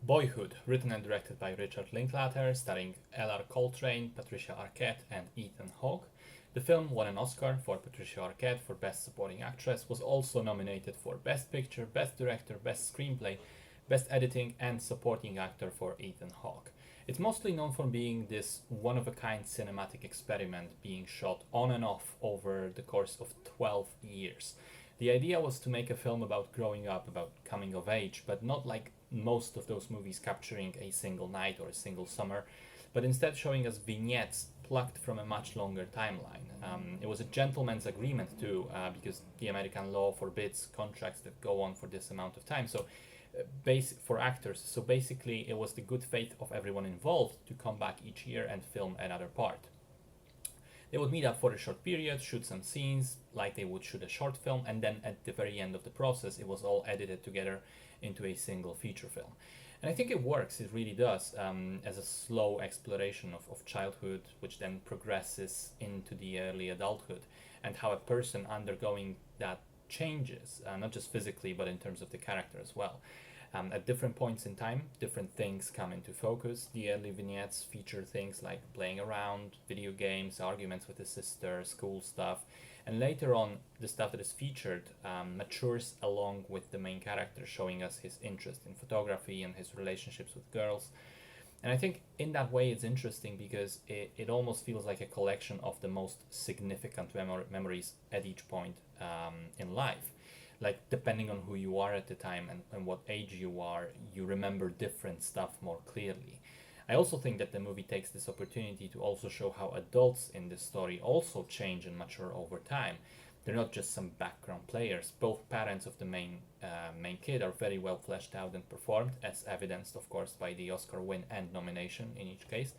Boyhood, written and directed by Richard Linklater, starring L.R. Coltrane, Patricia Arquette, and Ethan Hawke. The film won an Oscar for Patricia Arquette for Best Supporting Actress, was also nominated for Best Picture, Best Director, Best Screenplay, Best Editing, and Supporting Actor for Ethan Hawke. It's mostly known for being this one-of-a-kind cinematic experiment being shot on and off over the course of 12 years. The idea was to make a film about growing up, about coming of age, but not like most of those movies capturing a single night or a single summer, but instead showing us vignettes plucked from a much longer timeline. It was a gentleman's agreement too, because the American law forbids contracts that go on for this amount of time. So for actors. So basically, it was the good faith of everyone involved to come back each year and film another part. They would meet up for a short period, shoot some scenes like they would shoot a short film, and then at the very end of the process, it was all edited together into a single feature film. And I think it works, it really does, as a slow exploration of childhood, which then progresses into the early adulthood, and how a person undergoing that changes, not just physically, but in terms of the character as well. At different points in time, different things come into focus. The early vignettes feature things like playing around, video games, arguments with his sister, school stuff, and later on, the stuff that is featured matures along with the main character, showing us his interest in photography and his relationships with girls. And I think in that way it's interesting because it almost feels like a collection of the most significant memories at each point in life. Like, depending on who you are at the time and what age you are, you remember different stuff more clearly. I also think that the movie takes this opportunity to also show how adults in this story also change and mature over time. They're not just some background players. Both parents of the main kid are very well fleshed out and performed, as evidenced, of course, by the Oscar win and nomination in each case.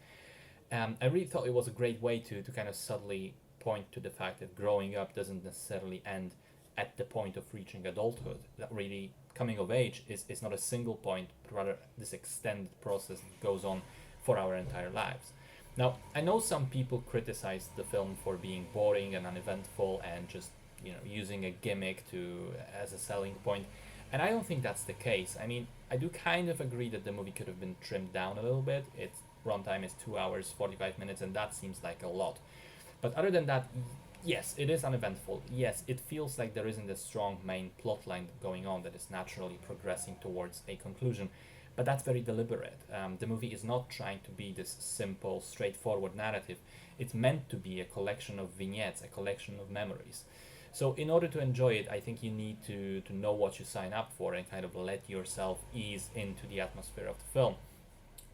I really thought it was a great way to kind of subtly point to the fact that growing up doesn't necessarily end at the point of reaching adulthood. That really coming of age is not a single point, but rather this extended process that goes on for our entire lives. Now, I know some people criticize the film for being boring and uneventful and just, using a gimmick as a selling point, and I don't think that's the case. I mean, I do kind of agree that the movie could have been trimmed down a little bit. Its runtime is 2 hours 45 minutes, and that seems like a lot. But other than that, yes, it is uneventful. Yes, it feels like there isn't a strong main plot line going on that is naturally progressing towards a conclusion, but that's very deliberate. The movie is not trying to be this simple, straightforward narrative. It's meant to be a collection of vignettes, a collection of memories. So in order to enjoy it, I think you need to know what you sign up for and kind of let yourself ease into the atmosphere of the film.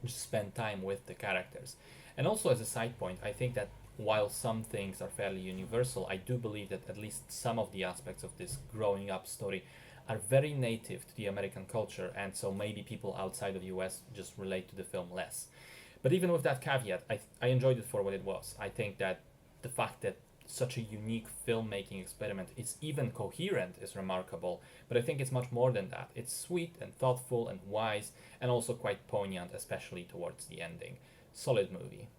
Just spend time with the characters. And also, as a side point, I think that while some things are fairly universal, I do believe that at least some of the aspects of this growing up story are very native to the American culture, and so maybe people outside of the US just relate to the film less. But even with that caveat, I enjoyed it for what it was. I think that the fact that such a unique filmmaking experiment is even coherent is remarkable, but I think it's much more than that. It's sweet and thoughtful and wise, and also quite poignant, especially towards the ending. Solid movie.